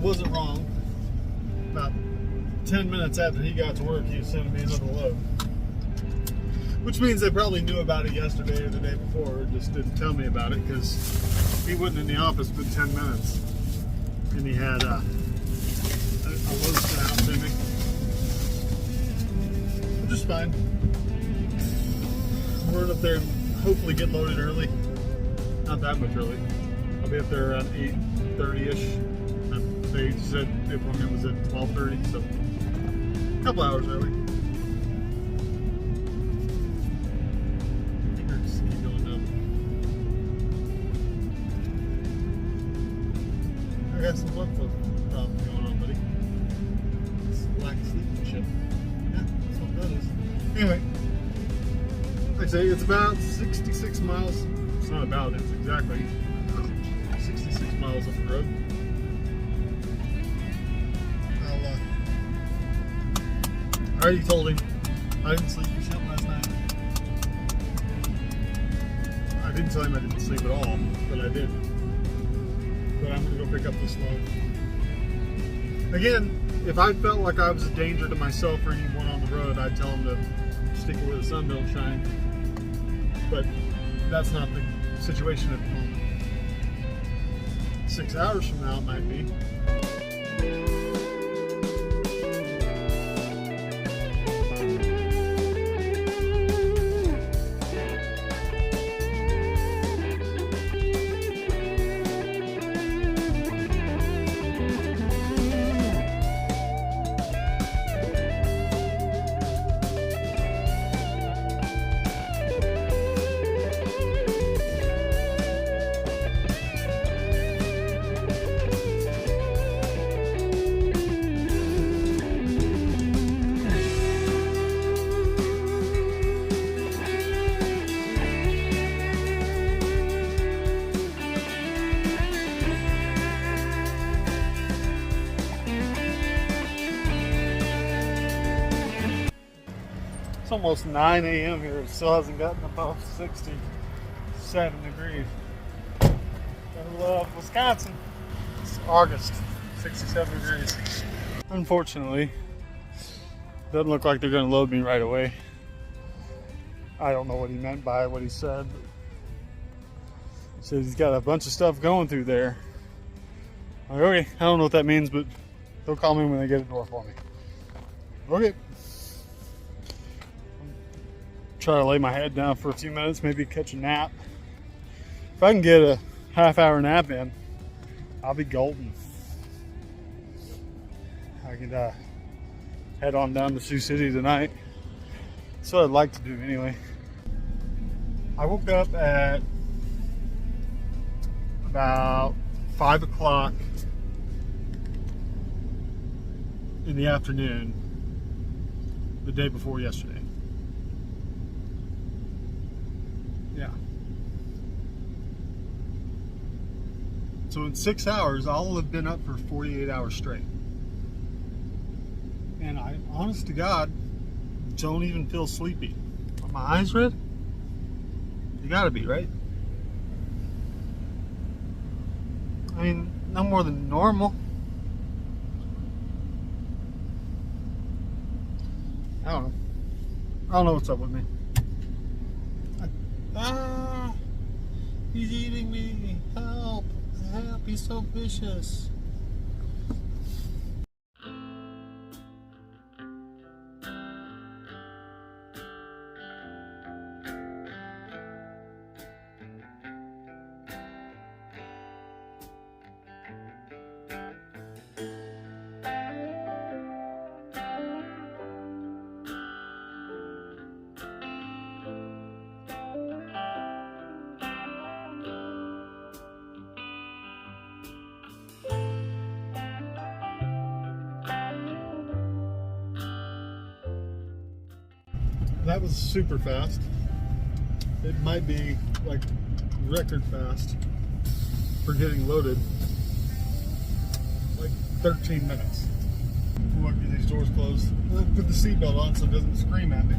wasn't wrong. About 10 minutes after he got to work, he was sending me another load. Which means they probably knew about it yesterday or the day before, just didn't tell me about it because he wasn't in the office but 10 minutes. And he had a load sent out to me. Which is fine. We're up there and hopefully get loaded early. Not that much early. I'll be up there around 8:30-ish. They said the appointment was at 12:30, so a couple hours early. I got some blood flow problems going on, buddy. It's lack of sleep and shit. Yeah, that's what that is. Anyway, like I say, it's about 66 miles. It's not about, it's exactly 66 miles up the road. I already told him I didn't sleep for shit last night. I didn't tell him I didn't sleep at all, but I did. But I'm gonna go pick up this load. Again, if I felt like I was a danger to myself or anyone on the road, I'd tell him to stick where the sun don't shine. But that's not the situation at the moment. 6 hours from now it might be. It's almost 9 a.m. here. It still hasn't gotten above 67 degrees. I love Wisconsin. It's August, 67 degrees. Unfortunately, doesn't look like they're going to load me right away. I don't know what he meant by what he said. He said he's got a bunch of stuff going through there. I'm like, okay, I don't know what that means, but they'll call me when they get a door for me. Okay. Try to lay my head down for a few minutes, maybe catch a nap. If I can get a half-hour nap in, I'll be golden. I could head on down to Sioux City tonight. That's what I'd like to do anyway. I woke up at about 5 o'clock in the afternoon the day before yesterday. Yeah. So in 6 hours, I'll have been up for 48 hours straight. And I, honest to God, don't even feel sleepy. Are my eyes red? You gotta be, right? I mean, no more than normal. I don't know. I don't know what's up with me. He's eating me. Help. Help. He's so vicious. That was super fast. It might be like record fast for getting loaded. Like 13 minutes. Look, get these doors closed. I'll put the seatbelt on so it doesn't scream at me.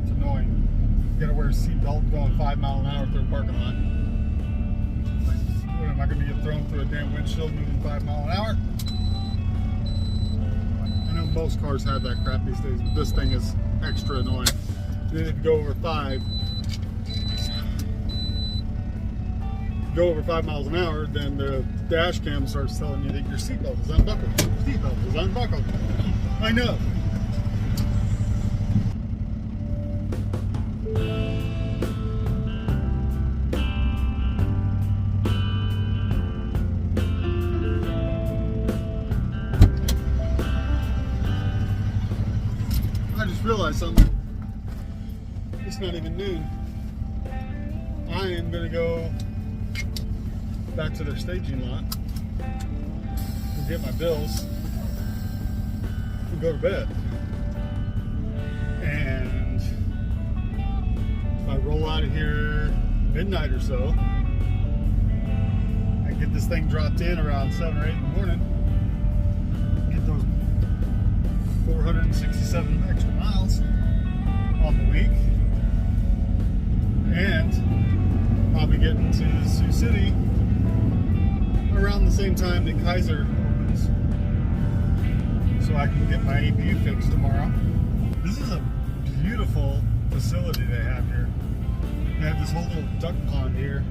It's annoying. You gotta wear a seatbelt going 5 miles an hour through a parking lot. Like, what I'm not going to get thrown through a damn windshield moving 5 miles an hour. I know most cars have that crap these days, but this thing is extra annoying. Then if you go over 5 miles an hour, then the dash cam starts telling you that your seatbelt is unbuckled. Your seatbelt is unbuckled. I know. I just realized something. It's not even noon. I am gonna go back to their staging lot and get my bills and go to bed. And if I roll out of here midnight or so, I get this thing dropped in around 7 or 8 in the morning, get those 467 extra miles on the week, and I'll be getting to Sioux City around the same time that Kaiser opens, so I can get my APU fixed tomorrow. This is a beautiful facility they have here. They have this whole little duck pond here.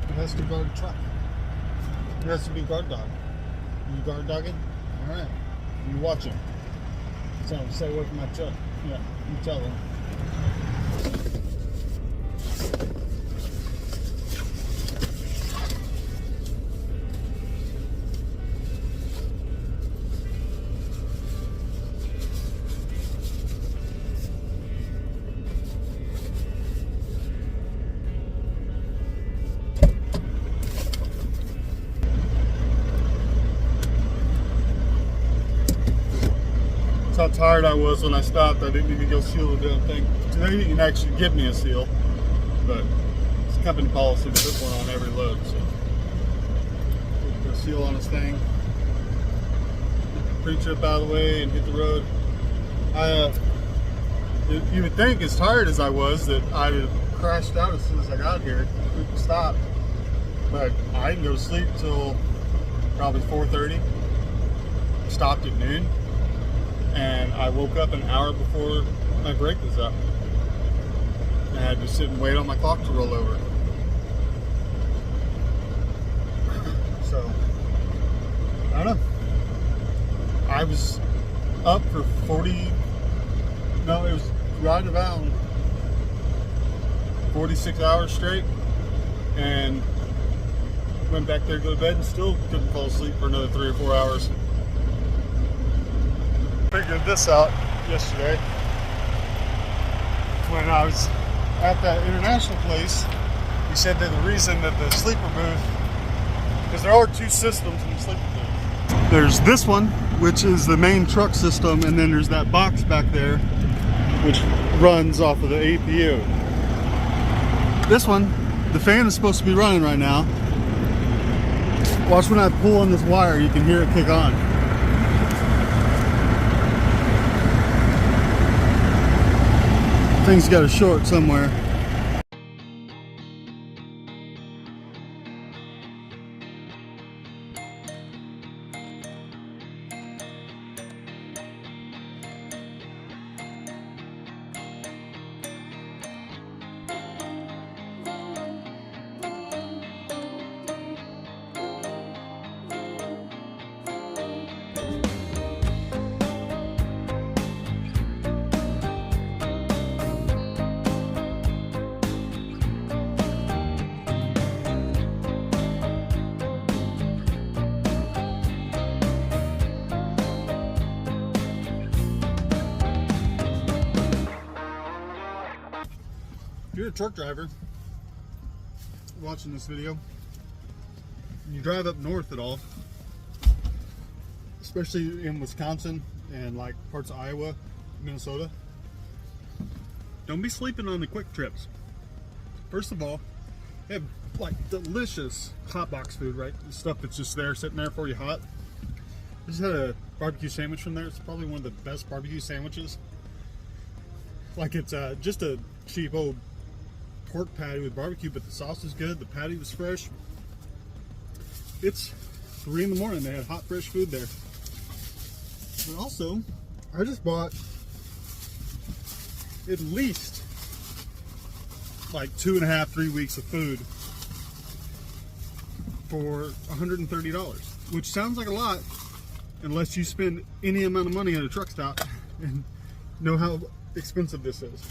It has to guard the truck. It has to be guard dog. You guard dogging? Alright. You watch him. So stay away from my truck. Yeah, you tell him. How tired I was when I stopped. I didn't even go seal the damn thing. Today you can actually give me a seal, but it's company policy to put one on every load. So put a seal on this thing, pre-trip out of the way, and hit the road. You would think, as tired as I was, that I'd have crashed out as soon as I got here. Stopped, but I didn't go to sleep till probably 4:30. Stopped at noon. And I woke up an hour before my brake was up. I had to sit and wait on my clock to roll over. So, I don't know. I was up for 40, no, it was right around 46 hours straight. And went back there to go to bed and still couldn't fall asleep for another 3 or 4 hours. Figured this out yesterday when I was at that international place. He said that the reason that the sleeper booth, because there are 2 systems in the sleeper booth. There's this one, which is the main truck system, and then there's that box back there, which runs off of the APU. This one, the fan is supposed to be running right now. Watch when I pull on this wire, you can hear it kick on. Thing's got a short somewhere. a truck driver watching this video, and you drive up north at all, especially in Wisconsin and like parts of Iowa, Minnesota, don't be sleeping on the quick trips. First of all, they have like delicious hot box food, right? The stuff that's just there, sitting there for you hot. I just had a barbecue sandwich from there. It's probably one of the best barbecue sandwiches. Like it's just a cheap old pork patty with barbecue, but the sauce is good. The patty was fresh. It's 3 in the morning. They had hot, fresh food there. But also, I just bought at least like 2.5, 3 weeks of food for $130, which sounds like a lot unless you spend any amount of money at a truck stop and know how expensive this is.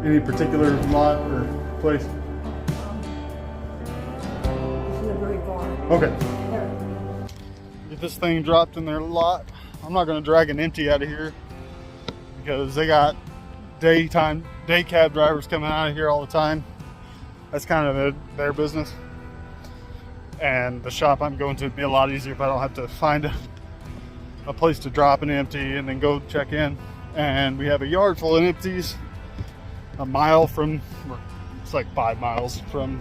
Any particular lot or place? Okay. Get this thing dropped in their lot. I'm not going to drag an empty out of here because they got day cab drivers coming out of here all the time. That's kind of their business. And the shop I'm going to would be a lot easier if I don't have to find a place to drop an empty and then go check in. And we have a yard full of empties a mile from, it's like 5 miles from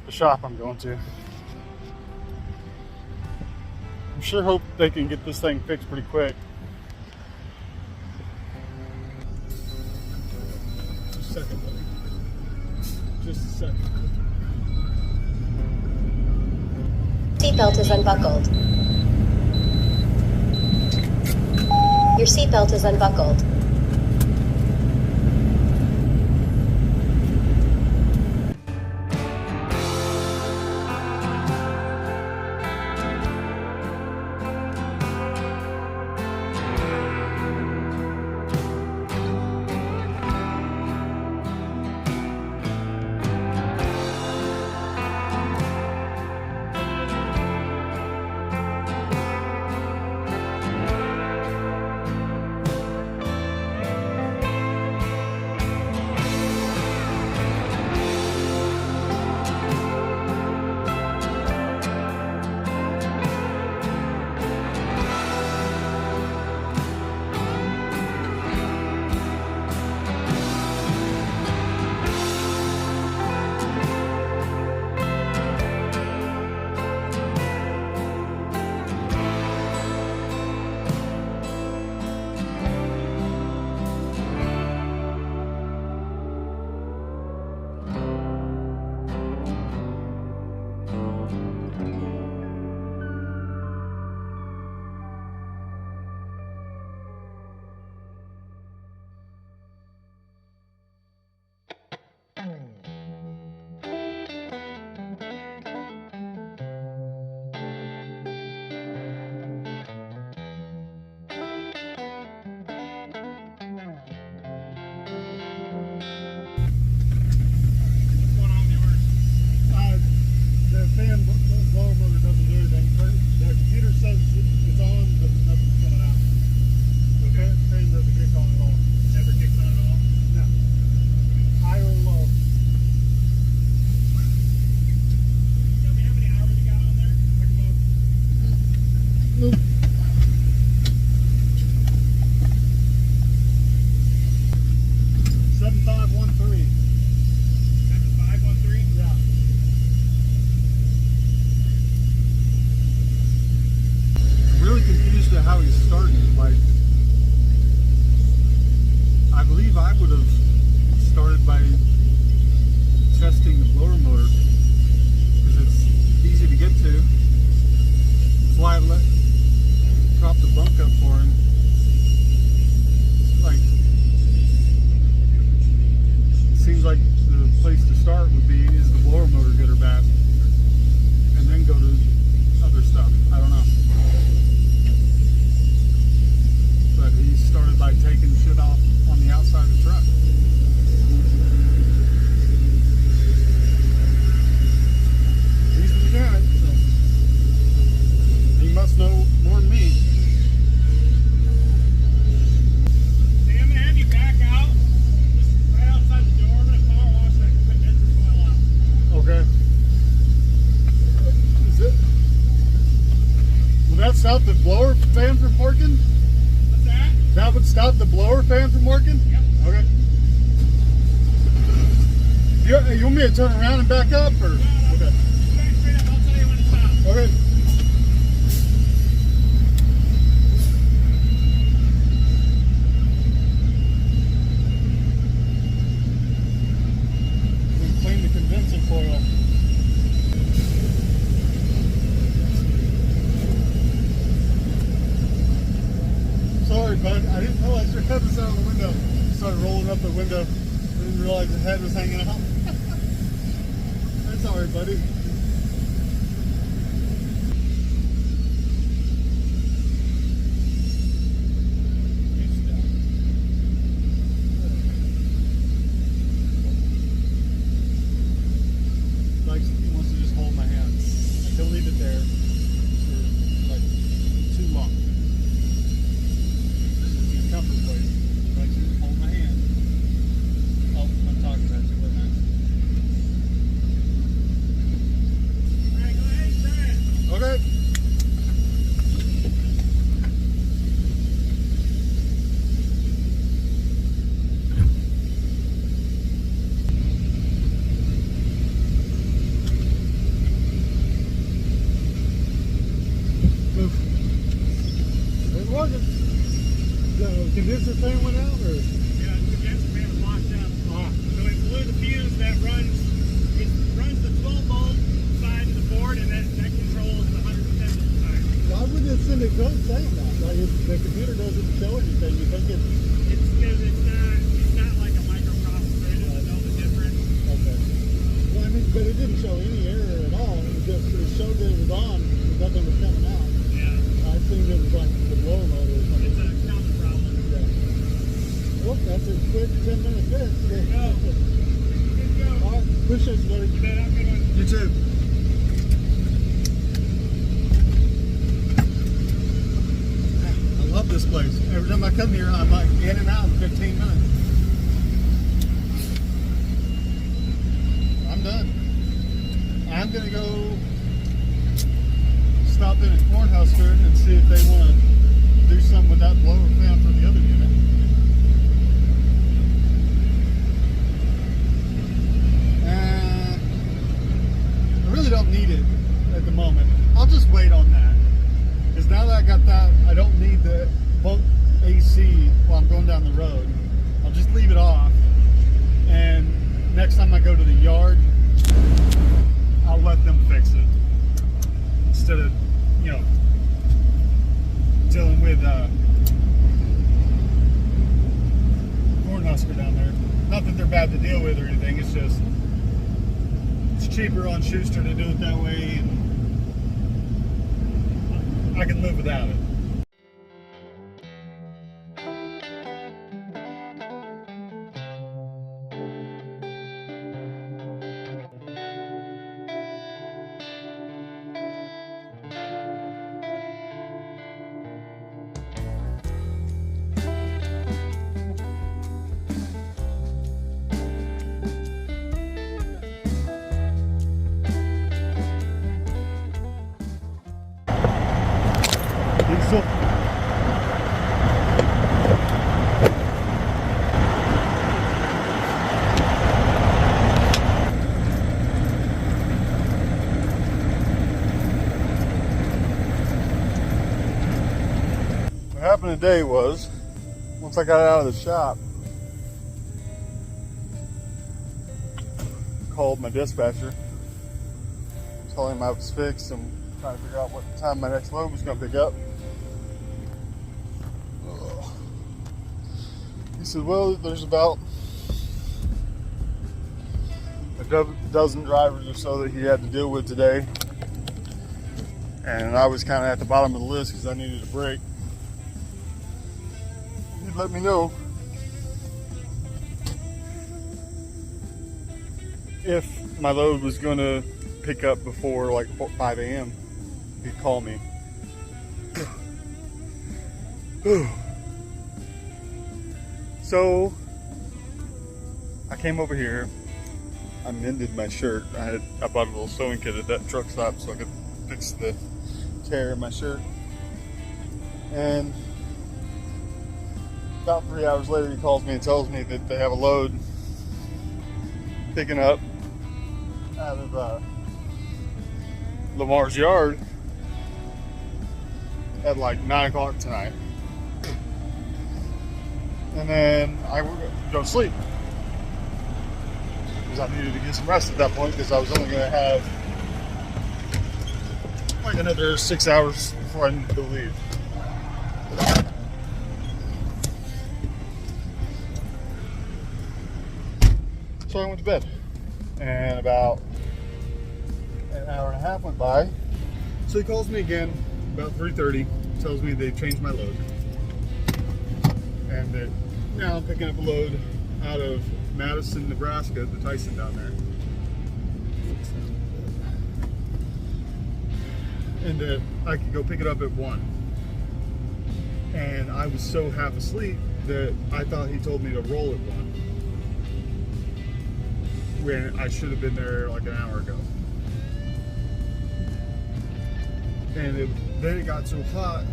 the shop I'm going to. I'm sure hope they can get this thing fixed pretty quick. Just a second, buddy. Just a second. Seatbelt is unbuckled. Your seatbelt is unbuckled. place to start would be, is the blower motor good or bad? And then go to other stuff. I don't know. But he started by taking shit off on the outside of the truck. He's the mechanic, so he must know more than me. Hey, I'm gonna have you back out, just right outside the door. I'm gonna power wash that condenser coil out. Okay. Is it? Will that stop the blower fan from working? What's that? That would stop the blower fan from working? Yep. Okay. You want me to turn around and back up, or? No, Okay. back straight up. I'll tell you when to stop. Okay. We clean the condenser coil. Sorry, bud. I didn't realize your head was out of the window. Started rolling up the window. Didn't realize the head was hanging out. That's all right, buddy. Like, he wants to just hold my hand. Like, he'll leave it there for like too long. It's a comfort place. He likes to just hold my hand. Oh, I'm talking about you. Wait a minute. Alright, go ahead and try it. Okay. Move. It wasn't. The condenser fan went out, or? Yeah, the condenser fan was locked up. Ah. So it blew the fuse that runs the 12 volt side of the board, and that controls the 110 volt side. Why would it send a code saying that? Like, if the computer doesn't show anything, you think it's. It's because it's not like a microprocessor. It doesn't know the difference. Okay. Well, I mean, but it didn't show any error at all. It showed that it was on, but nothing was coming out. Yeah, I assumed it was like the blower motor or something. it's a counter problem. Yeah. Well, that's a quick 10-minute fix. Good to go. Good to go. All right, appreciate you, buddy. You bet. Have a good one. You too. I love this place. Every time I come here, I'm like in and out in 15 minutes. I'm done. I'm gonna go stop in at Cornhusker and see if they want to do something with that blower fan for the other unit. I really don't need it at the moment. I'll just wait on that. Because now that I got that, I don't need the boat AC while I'm going down the road. I'll just leave it off. And next time I go to the yard, I'll let them fix it. Instead of, you know, dealing with Cornhusker down there. Not that they're bad to deal with or anything, it's just it's cheaper on Schuster to do it that way, and I can live without it. Diesel. What happened today was, once I got out of the shop, called my dispatcher, told him I was fixed and trying to figure out what time my next load was going to pick up. He said, well, there's about a dozen drivers or so that he had to deal with today. And I was kind of at the bottom of the list because I needed a break. He'd let me know if my load was going to pick up before like 5 a.m. He'd call me. So I came over here. I mended my shirt. I bought a little sewing kit at that truck stop so I could fix the tear in my shirt. And about 3 hours later, he calls me and tells me that they have a load picking up out of Lamar's yard at like 9 o'clock tonight. And then I would go to sleep because I needed to get some rest at that point because I was only going to have like another 6 hours before I needed to leave. So I went to bed, and about an hour and a half went by. So he calls me again about 3:30, tells me they've changed my load, and that now I'm picking up a load out of Madison, Nebraska, the Tyson down there, and that I could go pick it up at 1. And I was so half asleep that I thought he told me to roll at 1. When I should have been there like an hour ago. And then it got so hot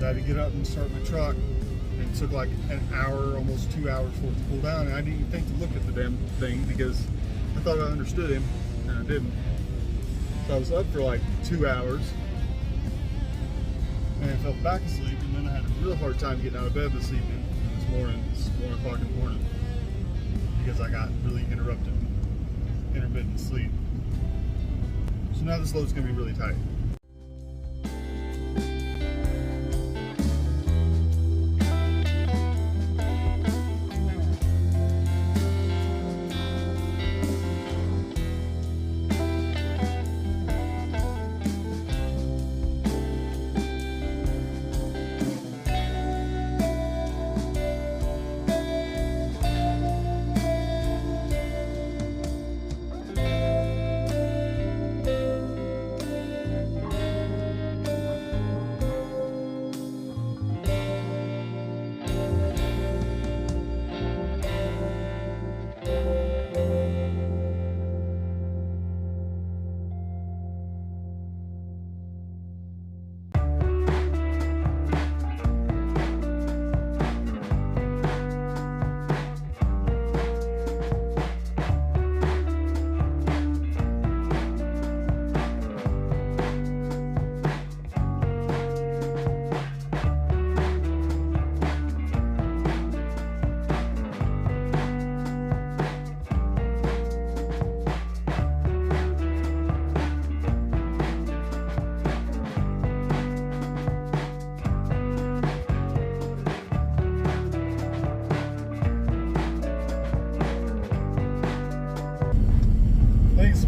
that I had to get up and start my truck. And it took like an hour, almost 2 hours for it to cool down. And I didn't even think to look at the damn thing because I thought I understood him, and I didn't. So I was up for like 2 hours. And I fell back asleep, and then I had a real hard time getting out of bed this evening. This morning, it's 1 o'clock in the morning. Because I got really intermittent sleep. So now this load's gonna be really tight.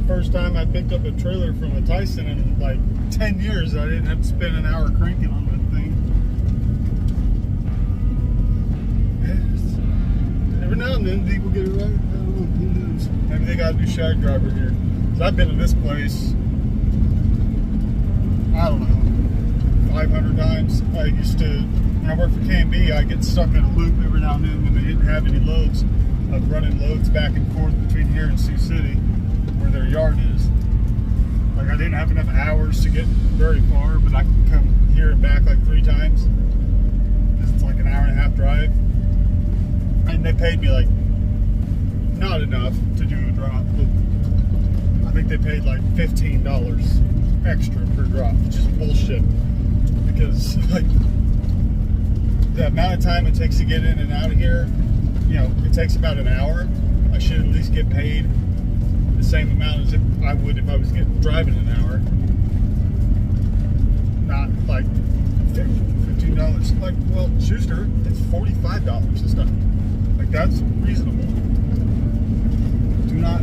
First time I picked up a trailer from a Tyson in like 10 years. I didn't have to spend an hour cranking on that thing. Every now and then people get it right. I don't know, who knows? Maybe they got a new shag driver here. Cause I've been to this place, I don't know, 500 times. I used to, when I worked for K&B, I get stuck in a loop every now and then when they didn't have any loads. Of running loads back and forth between here and Sioux City, where their yard is. Like I didn't have enough hours to get very far, but I could come here and back like 3 times. It's like an hour and a half drive. And they paid me like not enough to do a drop, but I think they paid like $15 extra per drop, which is bullshit. Because like the amount of time it takes to get in and out of here, you know, it takes about an hour. I should at least get paid the same amount as if I would if I was driving an hour. Not like $15. Like, well, Schuster, it's $45 this time. Like, that's reasonable. Do not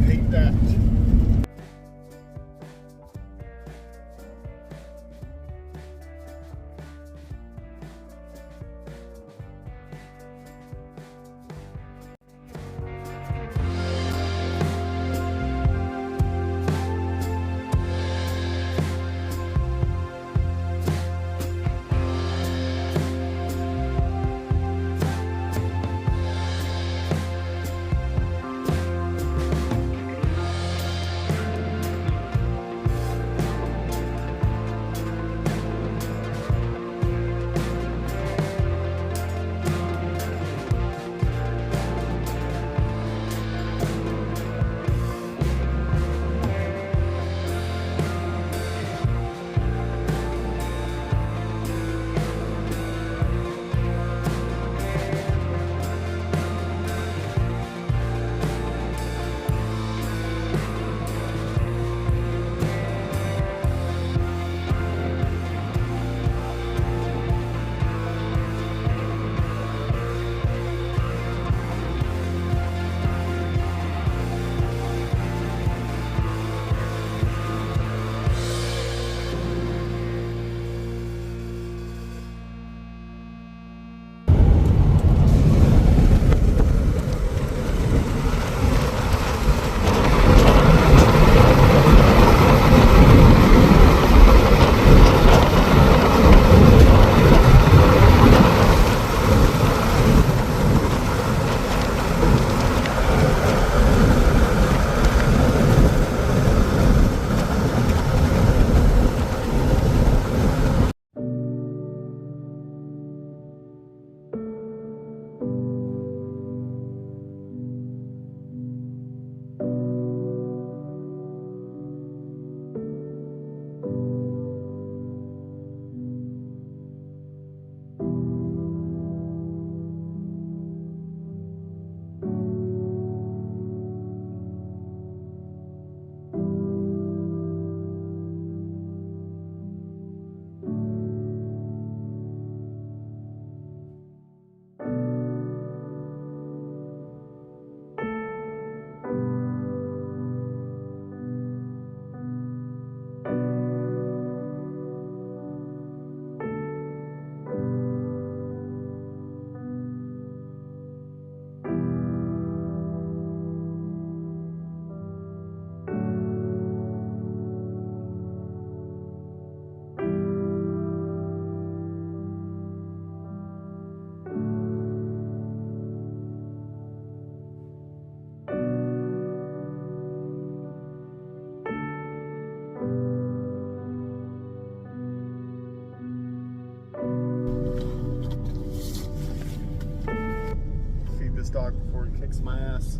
kicks my ass.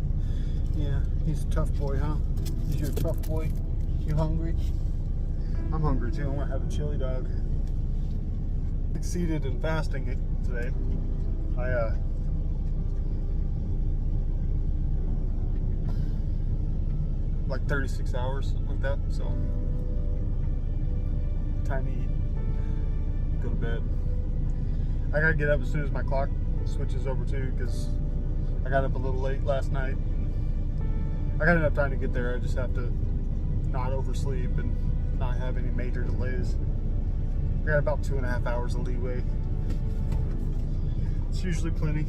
Yeah, he's a tough boy, huh? He's your tough boy. You hungry? I'm hungry too. I want to have a chili dog. Succeeded in fasting today. Like 36 hours, something like that. So time to eat, go to bed. I gotta get up as soon as my clock switches over too, because I got up a little late last night. I got enough time to get there. I just have to not oversleep and not have any major delays. I got about 2.5 hours of leeway. It's usually plenty.